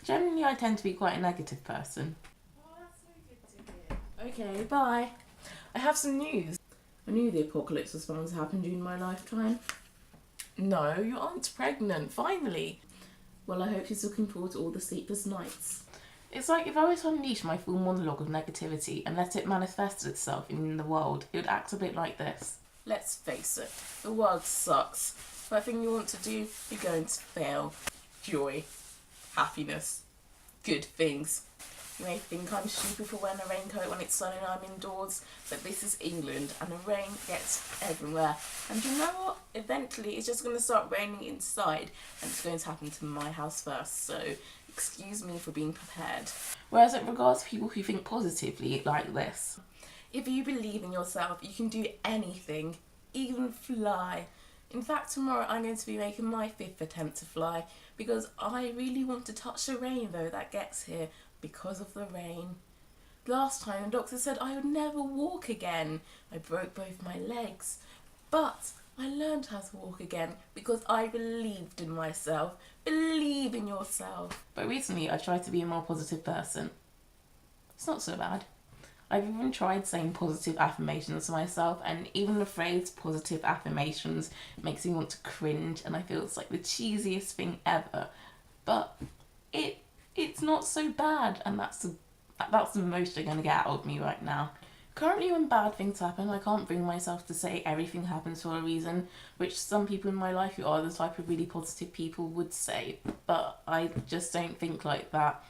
generally I tend to be quite a negative person. Oh, that's so good to hear. Okay, bye. I have some news. I knew the apocalypse was bound to happen during my lifetime. No, your aunt's pregnant, finally. Well, I hope she's looking forward to all the sleepless nights. It's like if I were to unleash my full monologue of negativity and let it manifest itself in the world, it would act a bit like this. Let's face it, the world sucks. Everything you want to do, you're going to fail. Joy, happiness, good things. You may think I'm stupid for wearing a raincoat when it's sunny and I'm indoors, but this is England and the rain gets everywhere. And you know what? Eventually it's just going to start raining inside, and it's going to happen to my house first, so excuse me for being prepared. Whereas in regards to people who think positively like this, if you believe in yourself, you can do anything, even fly. In fact, tomorrow I'm going to be making my 5th attempt to fly because I really want to touch the rainbow that gets here because of the rain. Last time the doctor said I would never walk again. I broke both my legs, but I learned how to walk again because I believed in myself. Believe in yourself. but recently I tried to be a more positive person. It's not so bad. I've even tried saying positive affirmations to myself, and even the phrase positive affirmations makes me want to cringe, and I feel it's like the cheesiest thing ever. But it's not so bad, and that's the most you're going to get out of me right now. Currently, when bad things happen, I can't bring myself to say everything happens for a reason, which some people in my life who are the type of really positive people would say, but I just don't think like that.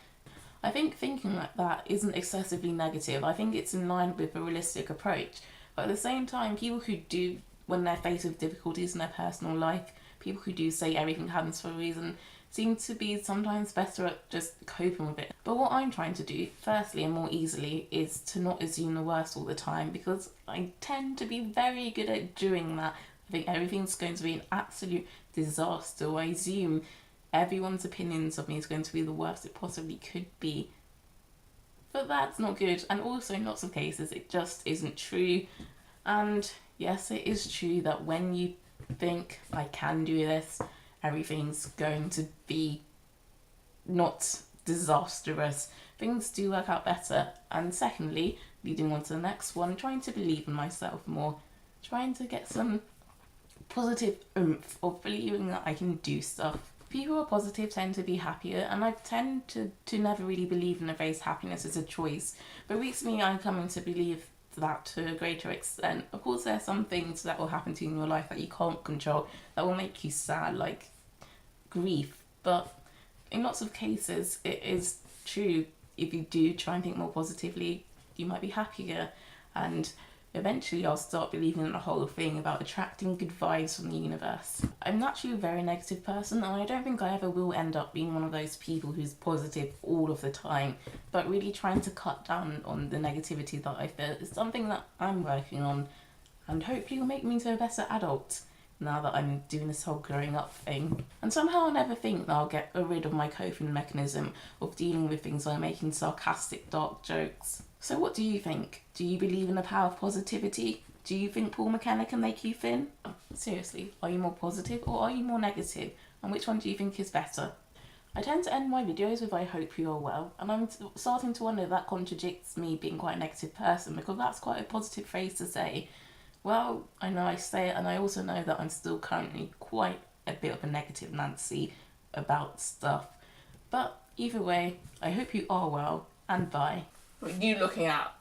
I think thinking like that isn't excessively negative. I think it's in line with a realistic approach. But at the same time, people who do, when they're faced with difficulties in their personal life, people who do say everything happens for a reason, seem to be sometimes better at just coping with it. But what I'm trying to do, firstly and more easily, is to not assume the worst all the time, because I tend to be very good at doing that. I think everything's going to be an absolute disaster. I assume everyone's opinions of me is going to be the worst it possibly could be. But that's not good, and also in lots of cases it just isn't true. And yes, it is true that when you think I can do this, everything's going to be not disastrous. Things do work out better. And secondly, leading on to the next one, trying to believe in myself more, trying to get some positive oomph of believing that I can do stuff. People who are positive tend to be happier, and I tend to never really believe in the phrase happiness as a choice. But recently I'm coming to believe that to a greater extent. Of course, there are some things that will happen to you in your life that you can't control, that will make you sad, like grief. But in lots of cases, it is true. If you do try and think more positively, you might be happier. And eventually I'll start believing in the whole thing about attracting good vibes from the universe. I'm naturally a very negative person, and I don't think I ever will end up being one of those people who's positive all of the time, but really trying to cut down on the negativity that I feel is something that I'm working on, and hopefully will make me into a better adult now that I'm doing this whole growing up thing. And somehow I never think that I'll get rid of my coping mechanism of dealing with things by making sarcastic, dark jokes. So what do you think? Do you believe in the power of positivity? Do you think Paul McKenna can make you thin? Seriously, are you more positive or are you more negative? And which one do you think is better? I tend to end my videos with "I hope you are well," and I'm starting to wonder if that contradicts me being quite a negative person, because that's quite a positive phrase to say. Well, I know I say it, and I also know that I'm still currently quite a bit of a negative Nancy about stuff. But either way, I hope you are well, and bye. What are you looking at?